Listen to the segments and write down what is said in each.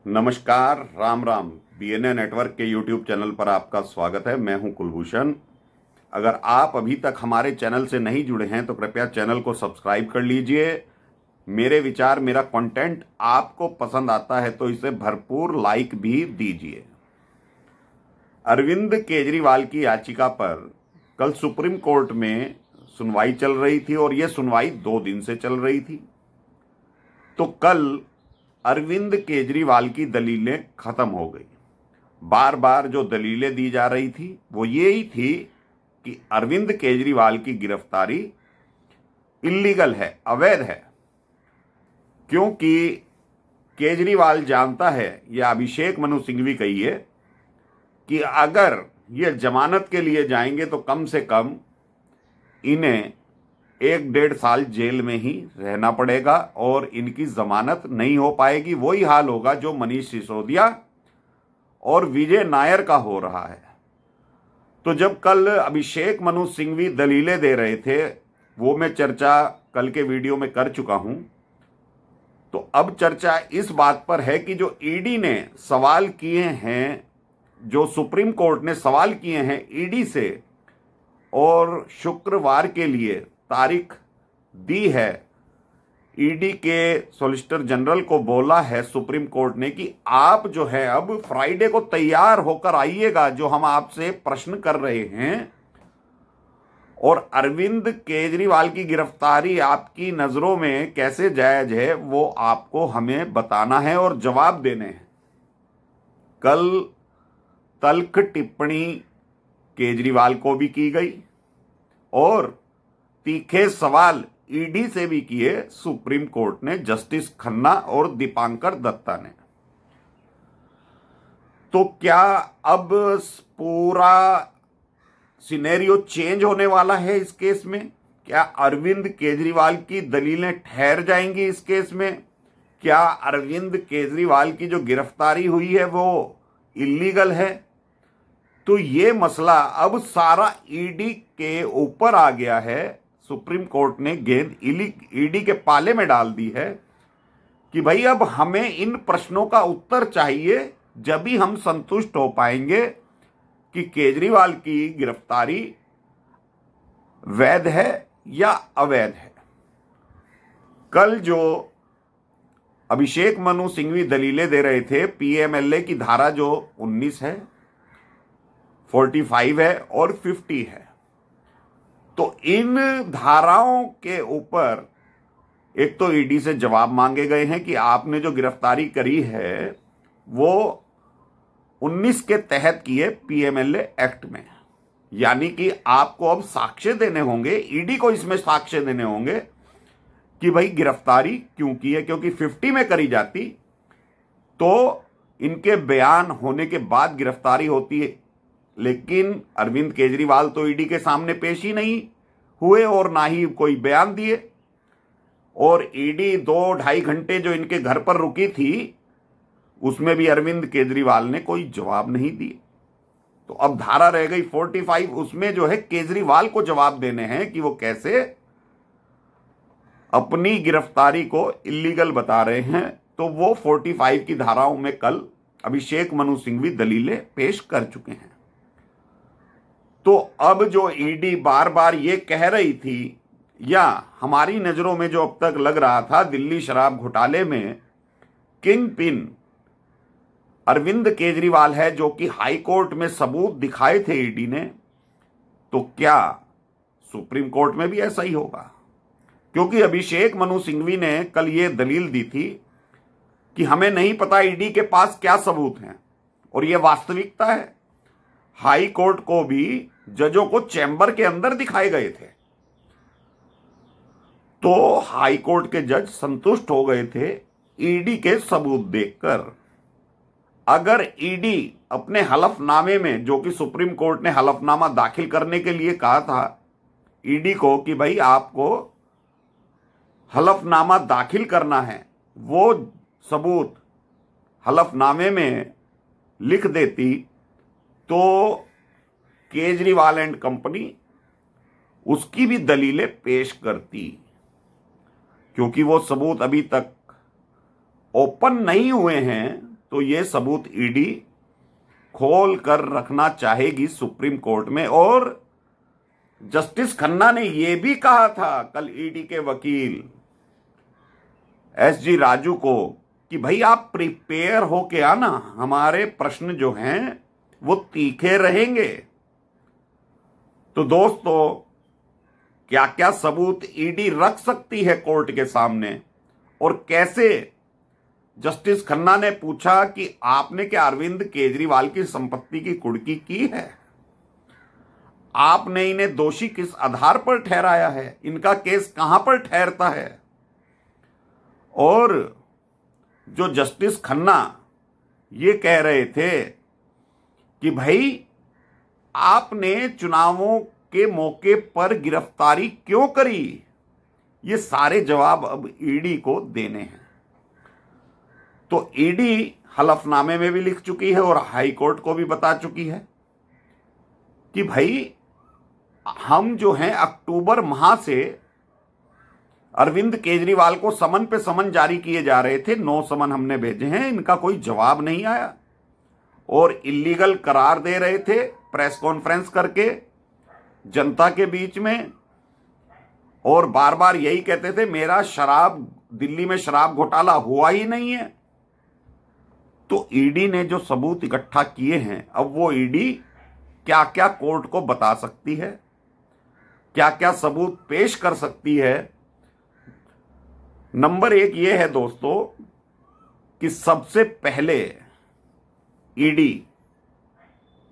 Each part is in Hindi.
नमस्कार, राम राम। बीएनए नेटवर्क के यूट्यूब चैनल पर आपका स्वागत है। मैं हूं कुलभूषण। अगर आप अभी तक हमारे चैनल से नहीं जुड़े हैं तो कृपया चैनल को सब्सक्राइब कर लीजिए। मेरे विचार, मेरा कंटेंट आपको पसंद आता है तो इसे भरपूर लाइक भी दीजिए। अरविंद केजरीवाल की याचिका पर कल सुप्रीम कोर्ट में सुनवाई चल रही थी और यह सुनवाई 2 दिन से चल रही थी। तो कल अरविंद केजरीवाल की दलीलें खत्म हो गई। बार बार जो दलीलें दी जा रही थी वो यही थी कि अरविंद केजरीवाल की गिरफ्तारी इल्लीगल है, अवैध है, क्योंकि केजरीवाल जानता है, या अभिषेक मनु सिंघवी कहिए, कि अगर ये जमानत के लिए जाएंगे तो कम से कम इन्हें 1-1.5 साल जेल में ही रहना पड़ेगा और इनकी जमानत नहीं हो पाएगी। वही हाल होगा जो मनीष सिसोदिया और विजय नायर का हो रहा है। तो जब कल अभिषेक मनु सिंघवी दलीलें दे रहे थे, वो मैं चर्चा कल के वीडियो में कर चुका हूं। तो अब चर्चा इस बात पर है कि जो ईडी ने सवाल किए हैं, जो सुप्रीम कोर्ट ने सवाल किए हैं ईडी से, और शुक्रवार के लिए तारीख दी है, ईडी के सॉलिसिटर जनरल को बोला है सुप्रीम कोर्ट ने कि आप जो है अब फ्राइडे को तैयार होकर आइएगा, जो हम आपसे प्रश्न कर रहे हैं, और अरविंद केजरीवाल की गिरफ्तारी आपकी नजरों में कैसे जायज है वो आपको हमें बताना है और जवाब देने हैं। कल तल्ख टिप्पणी केजरीवाल को भी की गई और तीखे सवाल ईडी से भी किए सुप्रीम कोर्ट ने, जस्टिस खन्ना और दीपांकर दत्ता ने। तो क्या अब पूरा सिनेरियो चेंज होने वाला है इस केस में? क्या अरविंद केजरीवाल की दलीलें ठहर जाएंगी इस केस में? क्या अरविंद केजरीवाल की जो गिरफ्तारी हुई है वो इल्लीगल है? तो ये मसला अब सारा ईडी के ऊपर आ गया है। सुप्रीम कोर्ट ने गेंद ईडी के पाले में डाल दी है कि भाई अब हमें इन प्रश्नों का उत्तर चाहिए, जब ही हम संतुष्ट हो पाएंगे कि केजरीवाल की गिरफ्तारी वैध है या अवैध है। कल जो अभिषेक मनु सिंघवी दलीलें दे रहे थे, पीएमएलए की धारा जो 19 है, 45 है और 50 है, तो इन धाराओं के ऊपर एक तो ईडी से जवाब मांगे गए हैं कि आपने जो गिरफ्तारी करी है वो 19 के तहत की है पीएमएलए एक्ट में, यानी कि आपको अब साक्ष्य देने होंगे, ईडी को इसमें साक्ष्य देने होंगे कि भाई गिरफ्तारी क्यों की है। क्योंकि 50 में करी जाती तो इनके बयान होने के बाद गिरफ्तारी होती है, लेकिन अरविंद केजरीवाल तो ईडी के सामने पेश ही नहीं हुए और ना ही कोई बयान दिए, और ईडी 2-2.5 घंटे जो इनके घर पर रुकी थी उसमें भी अरविंद केजरीवाल ने कोई जवाब नहीं दिए। तो अब धारा रह गई 45, उसमें जो है केजरीवाल को जवाब देने हैं कि वो कैसे अपनी गिरफ्तारी को इल्लीगल बता रहे हैं। तो वो 45 की धाराओं में कल अभिषेक मनु सिंघवी दलीलें पेश कर चुके हैं। तो अब जो ईडी बार बार ये कह रही थी, या हमारी नजरों में जो अब तक लग रहा था, दिल्ली शराब घोटाले में किंग पिन अरविंद केजरीवाल है, जो कि हाई कोर्ट में सबूत दिखाए थे ईडी ने, तो क्या सुप्रीम कोर्ट में भी ऐसा ही होगा? क्योंकि अभिषेक मनु सिंघवी ने कल ये दलील दी थी कि हमें नहीं पता ईडी के पास क्या सबूत हैं, और यह वास्तविकता है। हाई कोर्ट को भी जजों को चैम्बर के अंदर दिखाए गए थे, तो हाई कोर्ट के जज संतुष्ट हो गए थे ईडी के सबूत देखकर। अगर ईडी अपने हलफनामे में, जो कि सुप्रीम कोर्ट ने हलफनामा दाखिल करने के लिए कहा था ईडी को कि भाई आपको हलफनामा दाखिल करना है, वो सबूत हलफनामे में लिख देती तो केजरीवाल एंड कंपनी उसकी भी दलीलें पेश करती। क्योंकि वो सबूत अभी तक ओपन नहीं हुए हैं तो ये सबूत ईडी खोल कर रखना चाहेगी सुप्रीम कोर्ट में। और जस्टिस खन्ना ने यह भी कहा था कल ईडी के वकील एसजी राजू को कि भाई आप प्रिपेयर होके आना, हमारे प्रश्न जो हैं वो तीखे रहेंगे। तो दोस्तों, क्या क्या सबूत ईडी रख सकती है कोर्ट के सामने, और कैसे जस्टिस खन्ना ने पूछा कि आपने क्या अरविंद केजरीवाल की संपत्ति की कुर्की की है, आपने इन्हें दोषी किस आधार पर ठहराया है, इनका केस कहां पर ठहरता है। और जो जस्टिस खन्ना ये कह रहे थे कि भाई आपने चुनावों के मौके पर गिरफ्तारी क्यों करी, ये सारे जवाब अब ईडी को देने हैं। तो ईडी हलफनामे में भी लिख चुकी है और हाई कोर्ट को भी बता चुकी है कि भाई हम जो हैं अक्टूबर माह से अरविंद केजरीवाल को समन पे समन जारी किए जा रहे थे, 9 समन हमने भेजे हैं, इनका कोई जवाब नहीं आया और इल्लीगल करार दे रहे थे प्रेस कॉन्फ्रेंस करके जनता के बीच में, और बार बार यही कहते थे मेरा दिल्ली में शराब घोटाला हुआ ही नहीं है। तो ईडी ने जो सबूत इकट्ठा किए हैं, अब वो ईडी क्या क्या कोर्ट को बता सकती है, क्या क्या सबूत पेश कर सकती है। नंबर 1 ये है दोस्तों कि सबसे पहले ईडी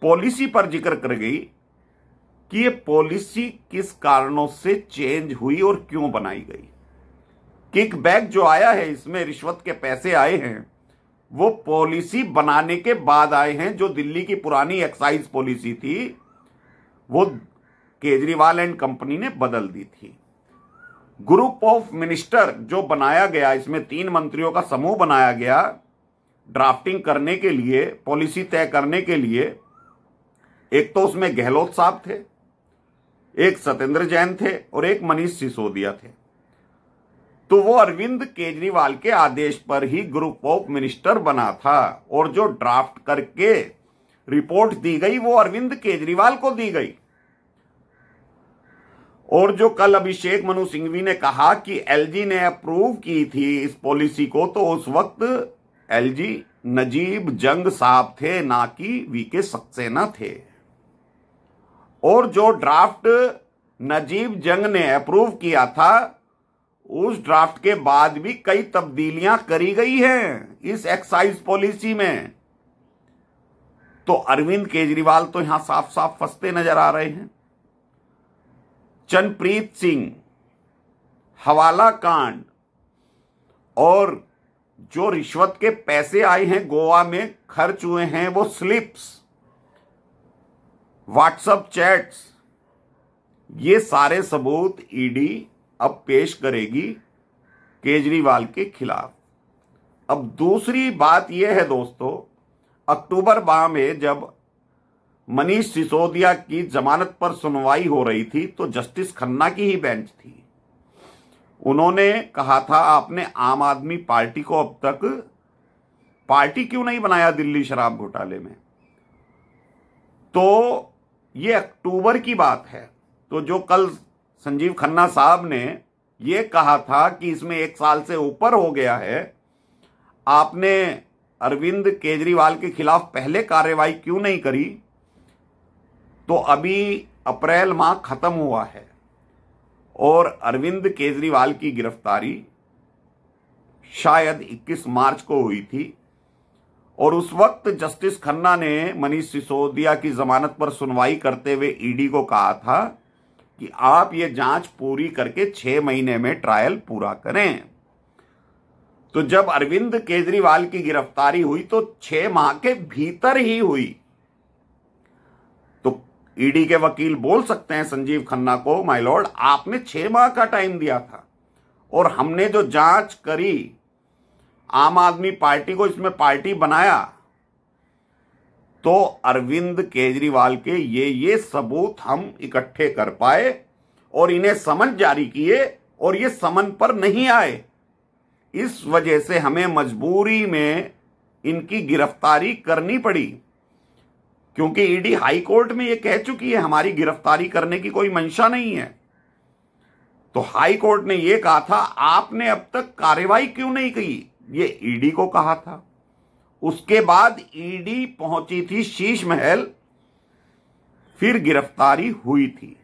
पॉलिसी पर जिक्र कर गई कि ये पॉलिसी किस कारणों से चेंज हुई और क्यों बनाई गई। किकबैक जो आया है, इसमें रिश्वत के पैसे आए हैं, वो पॉलिसी बनाने के बाद आए हैं। जो दिल्ली की पुरानी एक्साइज पॉलिसी थी वो केजरीवाल एंड कंपनी ने बदल दी थी। ग्रुप ऑफ मिनिस्टर जो बनाया गया, इसमें 3 मंत्रियों का समूह बनाया गया ड्राफ्टिंग करने के लिए, पॉलिसी तय करने के लिए। एक तो उसमें गहलोत साहब थे, एक सत्येंद्र जैन थे और एक मनीष सिसोदिया थे। तो वो अरविंद केजरीवाल के आदेश पर ही ग्रुप ऑफ मिनिस्टर बना था और जो ड्राफ्ट करके रिपोर्ट दी गई वो अरविंद केजरीवाल को दी गई। और जो कल अभिषेक मनु सिंघवी ने कहा कि एलजी ने अप्रूव की थी इस पॉलिसी को, तो उस वक्त एलजी नजीब जंग साहब थे, ना कि वीके सक्सेना थे। और जो ड्राफ्ट नजीब जंग ने अप्रूव किया था, उस ड्राफ्ट के बाद भी कई तब्दीलियां करी गई हैं इस एक्साइज पॉलिसी में। तो अरविंद केजरीवाल तो यहां साफ साफ फंसते नजर आ रहे हैं। चरणप्रीत सिंह, हवाला कांड, और जो रिश्वत के पैसे आए हैं गोवा में, खर्च हुए हैं वो स्लिप्स, व्हाट्सएप चैट्स, ये सारे सबूत ईडी अब पेश करेगी केजरीवाल के खिलाफ। अब दूसरी बात यह है दोस्तों, अक्टूबर माह में जब मनीष सिसोदिया की जमानत पर सुनवाई हो रही थी तो जस्टिस खन्ना की ही बेंच थी। उन्होंने कहा था आपने आम आदमी पार्टी को अब तक पार्टी क्यों नहीं बनाया दिल्ली शराब घोटाले में। तो ये अक्टूबर की बात है। तो जो कल संजीव खन्ना साहब ने ये कहा था कि इसमें 1 साल से ऊपर हो गया है, आपने अरविंद केजरीवाल के खिलाफ पहले कार्रवाई क्यों नहीं करी। तो अभी अप्रैल माह खत्म हुआ है और अरविंद केजरीवाल की गिरफ्तारी शायद 21 मार्च को हुई थी और उस वक्त जस्टिस खन्ना ने मनीष सिसोदिया की जमानत पर सुनवाई करते हुए ईडी को कहा था कि आप ये जांच पूरी करके 6 महीने में ट्रायल पूरा करें। तो जब अरविंद केजरीवाल की गिरफ्तारी हुई तो 6 माह के भीतर ही हुई। तो ईडी के वकील बोल सकते हैं संजीव खन्ना को, माय लॉर्ड आपने 6 माह का टाइम दिया था और हमने जो जांच करी, आम आदमी पार्टी को इसमें पार्टी बनाया, तो अरविंद केजरीवाल के ये सबूत हम इकट्ठे कर पाए और इन्हें समन जारी किए और ये समन पर नहीं आए। इस वजह से हमें मजबूरी में इनकी गिरफ्तारी करनी पड़ी, क्योंकि ईडी हाई कोर्ट में यह कह चुकी है हमारी गिरफ्तारी करने की कोई मंशा नहीं है। तो हाई कोर्ट ने यह कहा था आपने अब तक कार्रवाई क्यों नहीं की, ये ईडी को कहा था। उसके बाद ईडी पहुंची थी शीश महल, फिर गिरफ्तारी हुई थी।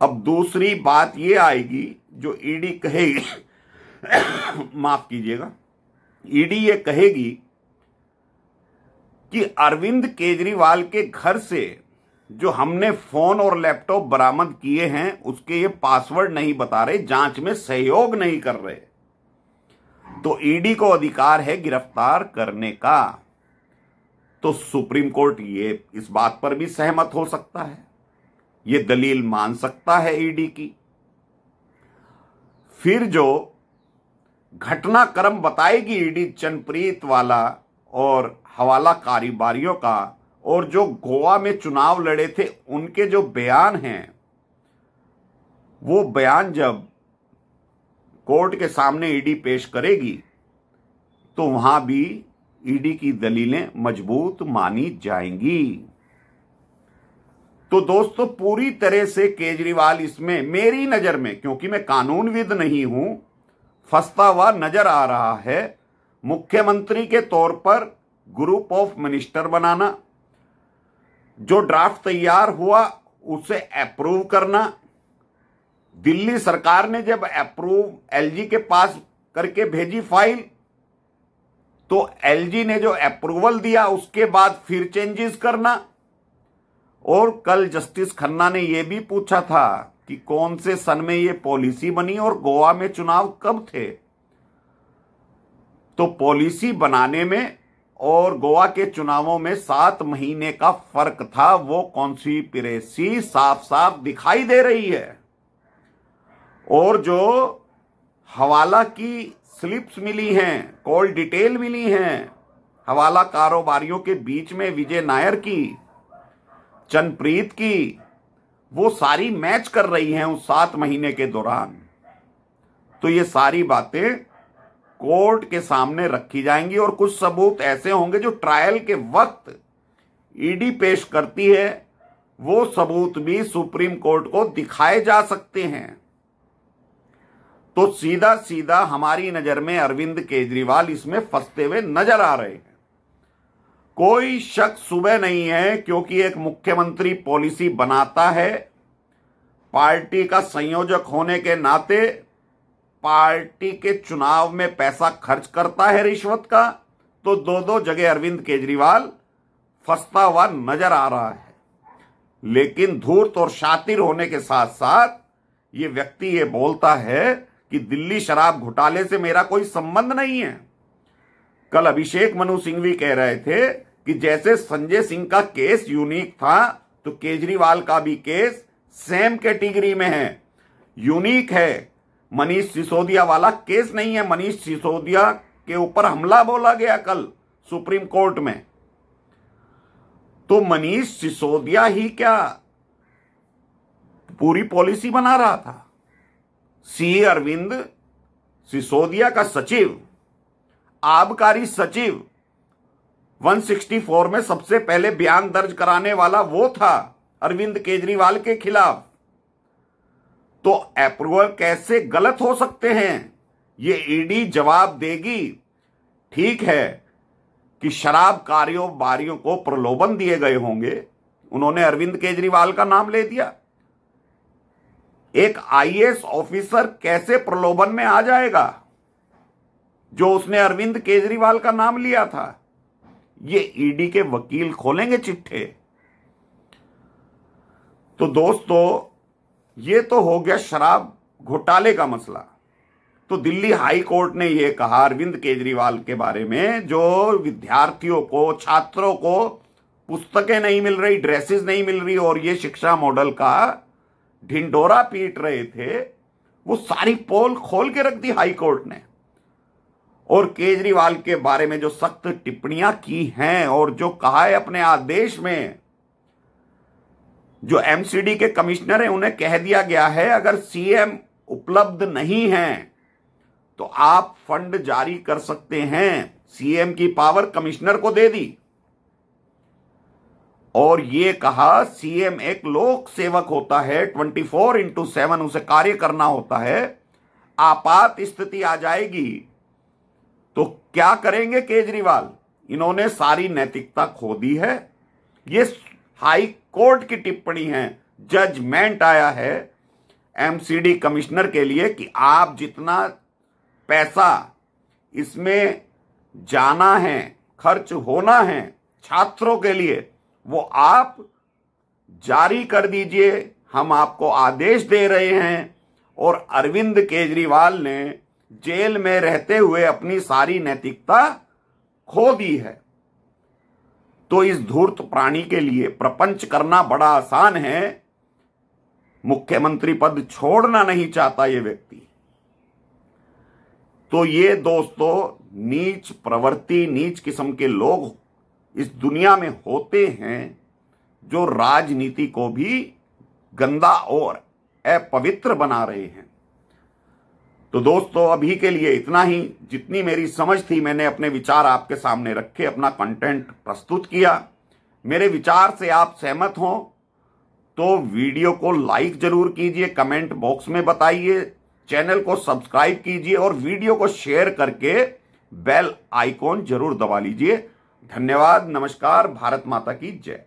अब दूसरी बात यह आएगी जो ईडी कहेगी माफ कीजिएगा, ईडी ये कहेगी कि अरविंद केजरीवाल के घर से जो हमने फोन और लैपटॉप बरामद किए हैं उसके ये पासवर्ड नहीं बता रहे, जांच में सहयोग नहीं कर रहे। तो ईडी को अधिकार है गिरफ्तार करने का। तो सुप्रीम कोर्ट ये इस बात पर भी सहमत हो सकता है, ये दलील मान सकता है ईडी की। फिर जो घटनाक्रम बताएगी ईडी चनप्रीत वाला और हवाला कारोबारियों का, और जो गोवा में चुनाव लड़े थे उनके जो बयान हैं, वो बयान जब कोर्ट के सामने ईडी पेश करेगी तो वहां भी ईडी की दलीलें मजबूत मानी जाएंगी। तो दोस्तों पूरी तरह से केजरीवाल इसमें मेरी नजर में, क्योंकि मैं कानूनविद नहीं हूं, फंसता हुआ नजर आ रहा है। मुख्यमंत्री के तौर पर ग्रुप ऑफ मिनिस्टर बनाना, जो ड्राफ्ट तैयार हुआ उसे अप्रूव करना, दिल्ली सरकार ने जब अप्रूव एलजी के पास करके भेजी फाइल, तो एलजी ने जो अप्रूवल दिया उसके बाद फिर चेंजेस करना। और कल जस्टिस खन्ना ने यह भी पूछा था कि कौन से सन में यह पॉलिसी बनी और गोवा में चुनाव कब थे। तो पॉलिसी बनाने में और गोवा के चुनावों में 7 महीने का फर्क था, वो कॉन्स्पिरेसी साफ साफ दिखाई दे रही है। और जो हवाला की स्लिप्स मिली हैं, कॉल डिटेल मिली हैं हवाला कारोबारियों के बीच में, विजय नायर की, चनप्रीत की, वो सारी मैच कर रही हैं उस 7 महीने के दौरान। तो ये सारी बातें कोर्ट के सामने रखी जाएंगी और कुछ सबूत ऐसे होंगे जो ट्रायल के वक्त ईडी पेश करती है, वो सबूत भी सुप्रीम कोर्ट को दिखाए जा सकते हैं। तो सीधा सीधा हमारी नजर में अरविंद केजरीवाल इसमें फंसते हुए नजर आ रहे हैं। कोई शक सुबह नहीं है, क्योंकि एक मुख्यमंत्री पॉलिसी बनाता है, पार्टी का संयोजक होने के नाते पार्टी के चुनाव में पैसा खर्च करता है रिश्वत का, तो दो जगह अरविंद केजरीवाल फंसता हुआ नजर आ रहा है। लेकिन धूर्त और शातिर होने के साथ साथ ये व्यक्ति ये बोलता है कि दिल्ली शराब घोटाले से मेरा कोई संबंध नहीं है। कल अभिषेक मनु सिंह भी कह रहे थे कि जैसे संजय सिंह का केस यूनिक था, तो केजरीवाल का भी केस सेम कैटेगरी में है, यूनिक है। मनीष सिसोदिया वाला केस नहीं है। मनीष सिसोदिया के ऊपर हमला बोला गया कल सुप्रीम कोर्ट में, तो मनीष सिसोदिया ही क्या पूरी पॉलिसी बना रहा था? सी अरविंद सिसोदिया का सचिव, आबकारी सचिव, 164 में सबसे पहले बयान दर्ज कराने वाला वो था अरविंद केजरीवाल के खिलाफ। तो अप्रूवल कैसे गलत हो सकते हैं, ये ईडी जवाब देगी। ठीक है कि शराब कारोबारियों को प्रलोभन दिए गए होंगे, उन्होंने अरविंद केजरीवाल का नाम ले दिया। एक आईएएस ऑफिसर कैसे प्रलोभन में आ जाएगा जो उसने अरविंद केजरीवाल का नाम लिया था? ये ईडी के वकील खोलेंगे चिट्ठे। तो दोस्तों ये तो हो गया शराब घोटाले का मसला। तो दिल्ली हाई कोर्ट ने यह कहा अरविंद केजरीवाल के बारे में, जो विद्यार्थियों को, छात्रों को पुस्तकें नहीं मिल रही, ड्रेसेस नहीं मिल रही और ये शिक्षा मॉडल का ढिंडोरा पीट रहे थे, वो सारी पोल खोल के रख दी हाई कोर्ट ने। और केजरीवाल के बारे में जो सख्त टिप्पणियां की हैं और जो कहा है अपने आदेश में, जो एमसीडी के कमिश्नर हैं उन्हें कह दिया गया है अगर सीएम उपलब्ध नहीं है तो आप फंड जारी कर सकते हैं। सीएम की पावर कमिश्नर को दे दी और ये कहा सीएम एक लोक सेवक होता है, 24/7 उसे कार्य करना होता है। आपात स्थिति आ जाएगी तो क्या करेंगे केजरीवाल? इन्होंने सारी नैतिकता खो दी है। ये हाई कोर्ट की टिप्पणी है, जजमेंट आया है एमसीडी कमिश्नर के लिए कि आप जितना पैसा इसमें जाना है, खर्च होना है छात्रों के लिए, वो आप जारी कर दीजिए। हम आपको आदेश दे रहे हैं। और अरविंद केजरीवाल ने जेल में रहते हुए अपनी सारी नैतिकता खो दी है। तो इस धूर्त प्राणी के लिए प्रपंच करना बड़ा आसान है। मुख्यमंत्री पद छोड़ना नहीं चाहता ये व्यक्ति। तो ये दोस्तों नीच प्रवृत्ति, नीच किस्म के लोग इस दुनिया में होते हैं जो राजनीति को भी गंदा और अपवित्र बना रहे हैं। तो दोस्तों अभी के लिए इतना ही। जितनी मेरी समझ थी मैंने अपने विचार आपके सामने रखे, अपना कंटेंट प्रस्तुत किया। मेरे विचार से आप सहमत हो तो वीडियो को लाइक जरूर कीजिए, कमेंट बॉक्स में बताइए, चैनल को सब्सक्राइब कीजिए और वीडियो को शेयर करके बेल आइकॉन जरूर दबा लीजिए। धन्यवाद, नमस्कार, भारत माता की जय।